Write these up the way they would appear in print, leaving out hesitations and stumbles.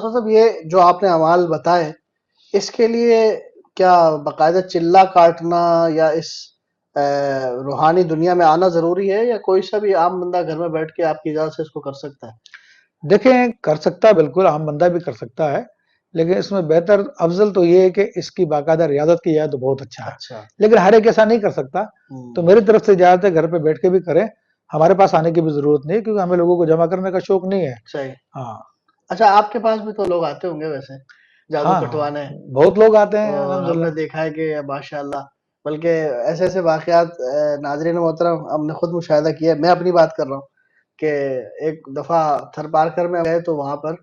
Master صاحب یہ جو آپ نے اعمال بتائے اس کے لیے کیا باقاعدہ چلہ کاٹنا یا اس روحانی دنیا میں آنا ضروری ہے، یا کوئی سا بھی عام بندہ گھر میں بیٹھ کے آپ کی اجازت سے اس کو کر سکتا ہے؟ دیکھیں کر سکتا ہے، بالکل عام بندہ بھی کر سکتا ہے، لیکن اس میں بہتر افضل تو یہ ہے کہ اس کی باقاعدہ ریاضت کی جائے تو بہت اچھا ہے، لیکن ہر ایک ایسا نہیں کر سکتا، تو میری طرف سے اجازت ہے گھر پہ بیٹھ کے بھی کریں، ہمارے پاس آنے کی بھی ضرورت نہیں، کیونکہ ہمیں لوگوں کو جمع کرنے کا شوق نہیں ہے۔ صحیح۔ ہاں اچھا آپ کے پاس بھی تو لوگ آتے ہوں گے ویسے جادو ہاں کٹوانے؟ بہت لوگ آتے ہیں اور ہم الحمدللہ۔ نے دیکھا ہے کہ ماشاءاللہ، بلکہ ایسے ایسے واقعات ناظرین محترم ہم نے خود مشاہدہ کیا ہے۔ میں اپنی بات کر رہا ہوں کہ ایک دفعہ تھر پارکر میں گئے تو وہاں پر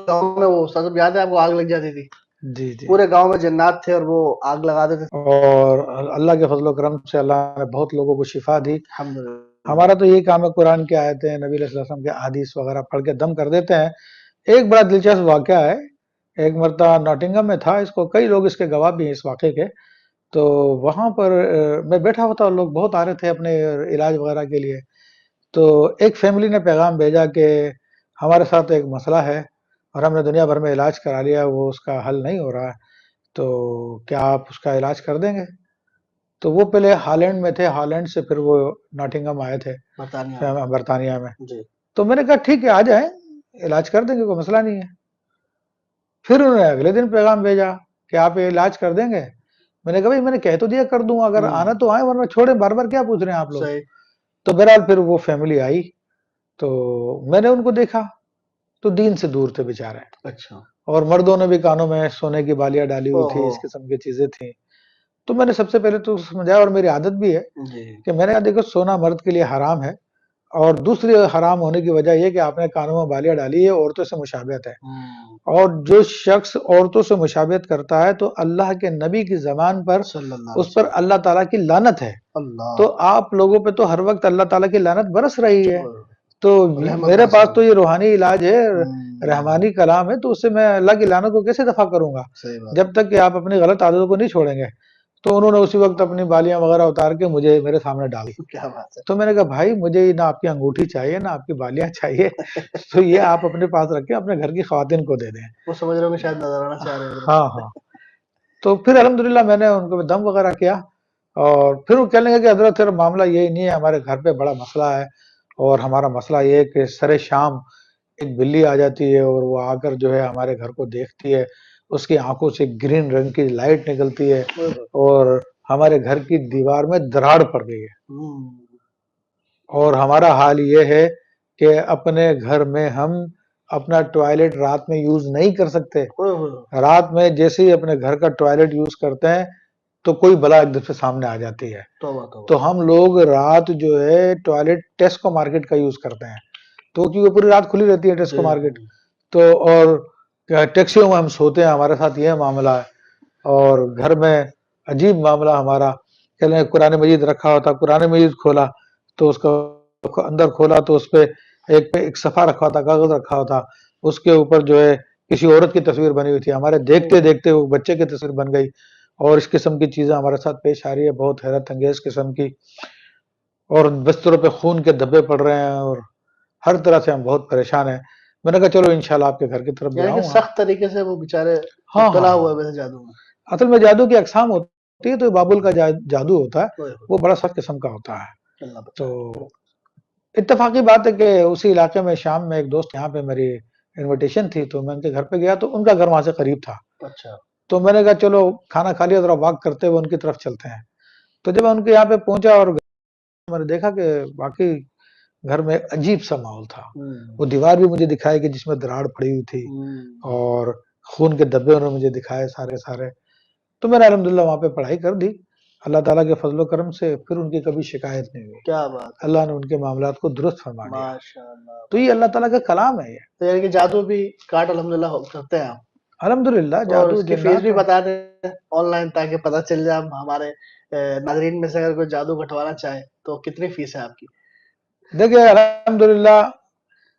گاؤں میں وہ استاد صاحب یاد ہے آپ کو آگ لگ جاتی تھی، جی جی، پورے گاؤں میں جنات تھے اور وہ آگ لگا دیتے تھے، اور اللہ کے فضل و کرم سے اللہ نے بہت لوگوں کو شفا دی۔ الحمدللہ۔ ہمارا تو یہی کام ہے، قرآن کی آیتیں، نبی علیہ السلام کے احادیث وغیرہ پڑھ کے دم کر دیتے ہیں۔ ایک بڑا دلچسپ واقعہ ہے، ایک مرتبہ ناٹنگم میں تھا، اس کو کئی لوگ اس کے گواہ بھی ہیں اس واقعے کے، تو وہاں پر میں بیٹھا ہوا تھا، لوگ بہت آ رہے تھے اپنے علاج وغیرہ کے لیے، تو ایک فیملی نے پیغام بھیجا کہ ہمارے ساتھ ایک مسئلہ ہے اور ہم نے دنیا بھر میں علاج کرا لیا، وہ اس کا حل نہیں ہو رہا ہے، تو کیا آپ اس کا علاج کر دیں گے؟ تو وہ پہلے ہالینڈ میں تھے، ہالینڈ سے پھر وہ ناٹنگم آئے تھے برطانیہ میں، جی تو میں نے کہا ٹھیک ہے آ جائیں، علاج کر دیں گے، کوئی مسئلہ نہیں ہے۔ پھر انہوں نے اگلے دن پیغام بھیجا کہ آپ یہ علاج کر دیں گے؟ میں نے کہا بھائی میں نے کہہ تو دیا کر دوں، اگر آنا تو آئے ورنہ چھوڑیں، بار بار کیا پوچھ رہے ہیں آپ لوگ؟ صحیح۔ تو بہرحال پھر وہ فیملی آئی، تو میں نے ان کو دیکھا تو دین سے دور تھے بیچارے، اچھا۔ اور مردوں نے بھی کانوں میں سونے کی بالیاں ڈالی ہوئی تھی، اوہو۔ اس قسم کی چیزیں تھیں۔ تو میں نے سب سے پہلے تو سمجھایا، اور میری عادت بھی ہے جی کہ میں نے کہا دیکھو سونا مرد کے لیے حرام ہے، اور دوسری حرام ہونے کی وجہ یہ کہ آپ نے کانوں میں بالیاں ڈالی ہے، عورتوں سے مشابہت ہے، اور جو شخص عورتوں سے مشابہت کرتا ہے تو اللہ کے نبی کی زبان پر صلی اللہ علیہ اس پر اللہ تعالیٰ کی لعنت ہے، اللہ تو آپ لوگوں پہ تو ہر وقت اللہ تعالیٰ کی لعنت برس رہی ہے، تو رحمت میرے برس پاس رہی تو یہ روحانی علاج ہے، ہے۔ رحمانی کلام ہے، تو اس سے میں اللہ کی لعنت کو کیسے دفع کروں گا صحیح بات۔ جب تک کہ آپ اپنی غلط عادتوں کو نہیں چھوڑیں گے؟ تو انہوں نے اسی وقت اپنی بالیاں وغیرہ اتار کے مجھے میرے سامنے ڈالی، کیا بات ہے۔ تو میں نے کہا بھائی مجھے نہ آپ کی انگوٹھی چاہیے نہ آپ کی بالیاں چاہیے، تو یہ آپ اپنے پاس رکھیں، اپنے گھر کی خواتین کو دے دیں۔ وہ سمجھ رہے ہوں کہ شاید نظر آنا چاہ رہے ہیں۔ ہاں ہاں، تو پھر الحمدللہ میں نے ان کو دم وغیرہ کیا، اور پھر وہ کہنے لگے کہ حضرت پھر معاملہ یہی نہیں ہے، ہمارے گھر پہ بڑا مسئلہ ہے، اور ہمارا مسئلہ یہ ہے کہ سر شام ایک بلی آ جاتی ہے اور وہ آ کر جو ہے ہمارے گھر کو دیکھتی ہے، اس کی آنکھوں سے گرین رنگ کی لائٹ نکلتی ہے، اور ہمارے گھر کی دیوار میں دراڑ پڑ گئی ہے، اور ہمارا حال یہ ہے کہ اپنے گھر میں ہم اپنا ٹوائلٹ رات میں یوز نہیں کر سکتے، رات میں جیسے ہی اپنے گھر کا ٹوائلٹ یوز کرتے ہیں تو کوئی بلا ایک دفعہ سامنے آ جاتی ہے، تو ہم لوگ رات جو ہے ٹوائلٹ ٹیسکو مارکیٹ کا یوز کرتے ہیں، تو کیونکہ پوری رات کھلی رہتی ہے ٹیسکو مارکیٹ، تو اور ٹیکسیوں میں ہم سوتے ہیں، ہمارے ساتھ یہ معاملہ ہے، اور گھر میں عجیب معاملہ ہمارا، کہ قرآن مجید رکھا ہوتا، قرآن مجید کھولا تو اس کو اندر کھولا تو اس پہ ایک صفحہ رکھا ہوتا، کاغذ رکھا ہوتا، اس کے اوپر جو ہے کسی عورت کی تصویر بنی ہوئی تھی، ہمارے دیکھتے دیکھتے وہ بچے کی تصویر بن گئی، اور اس قسم کی چیزیں ہمارے ساتھ پیش آ رہی ہے، بہت حیرت انگیز قسم کی، اور بستروں پہ خون کے دھبے پڑ رہے ہیں، اور ہر طرح سے ہم بہت پریشان ہیں۔ میں نے کہا چلو انشاءاللہ آپ کے گھر کی طرف بھی یعنی کہ آؤں گا۔ سخت طریقے سے وہ بیچارے ہاں مبتلا ہاں، ہوئے ویسے جادو میں۔ اصل میں جادو کی اقسام ہوتی ہے، تو بابل کا جادو ہوتا ہے، وہ بڑا سخت قسم کا ہوتا ہے۔ تو اتفاقی بات ہے کہ اسی علاقے میں شام میں ایک دوست، یہاں پہ میری انویٹیشن تھی تو میں ان کے گھر پہ گیا، تو ان کا گھر وہاں سے قریب تھا، اچھا۔ تو میں نے کہا چلو کھانا کھا لیا، ذرا واک کرتے ہوئے ان کی طرف چلتے ہیں، تو جب میں ان کے یہاں پہ پہنچا اور میں نے دیکھا کہ واقعی گھر میں عجیب سا ماحول تھا، وہ دیوار بھی مجھے دکھائی کہ جس میں دراڑ پڑی ہوئی تھی، اور خون کے دھبے انہوں نے مجھے دکھائے سارے، تو میں نے الحمدللہ وہاں پہ پڑھائی کر دی، اللہ تعالیٰ کے فضل و کرم سے پھر ان کی کبھی شکایت نہیں ہوئی، کیا بات، اللہ نے ان کے معاملات کو درست فرما دیا، ماشاءاللہ۔ تو یہ اللہ تعالیٰ کا کلام ہے یہ، یعنی کہ جادو بھی کارڈ الحمدللہ کرتے ہیں آپ؟ الحمدللہ اور جادو اس کی فیس جنات بھی بتا دیں آن لائن تاکہ پتہ چل جائے ہمارے ناظرین میں سے اگر کوئی جادو کٹوانا چاہے تو کتنی فیس ہے آپ کی؟ دیکھیں الحمدللہ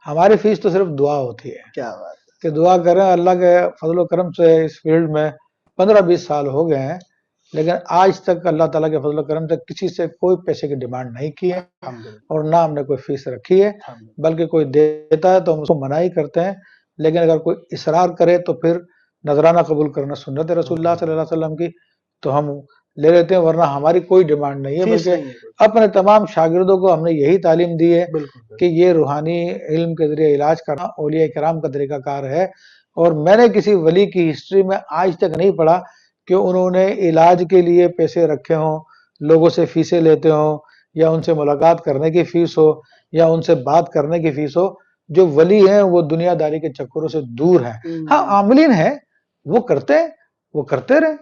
ہماری فیس تو صرف دعا ہوتی ہے، کیا بات کہ دعا کریں، اللہ کے فضل و کرم سے اس فیلڈ میں 15-20 سال ہو گئے ہیں، لیکن آج تک اللہ تعالیٰ کے فضل و کرم سے کسی سے کوئی پیسے کی ڈیمانڈ نہیں کی ہے، اور نہ ہم نے کوئی فیس رکھی ہے، بلکہ کوئی دیتا ہے تو ہم اس کو منع ہی کرتے ہیں، لیکن اگر کوئی اصرار کرے تو پھر نذرانہ قبول کرنا سنت ہے رسول اللہ صلی اللہ علیہ وسلم کی، تو ہم لے لیتے ہیں، ورنہ ہماری کوئی ڈیمانڈ نہیں ہے، فیس بلکہ نہیں ہے، اپنے تمام شاگردوں کو ہم نے یہی تعلیم دی ہے بالکل کہ یہ روحانی علم کے ذریعے علاج کرنا اولیاء کرام کا طریقہ کار ہے۔ اور میں نے کسی ولی کی ہسٹری میں آج تک نہیں پڑھا کہ انہوں نے علاج کے لیے پیسے رکھے ہوں، لوگوں سے فیسیں لیتے ہوں، یا ان سے ملاقات کرنے کی فیس ہو، یا ان سے بات کرنے کی فیس ہو۔ جو ولی ہیں وہ دنیا داری کے چکروں سے دور ہیں، ہاں عاملین ہیں، وہ کرتے رہیں۔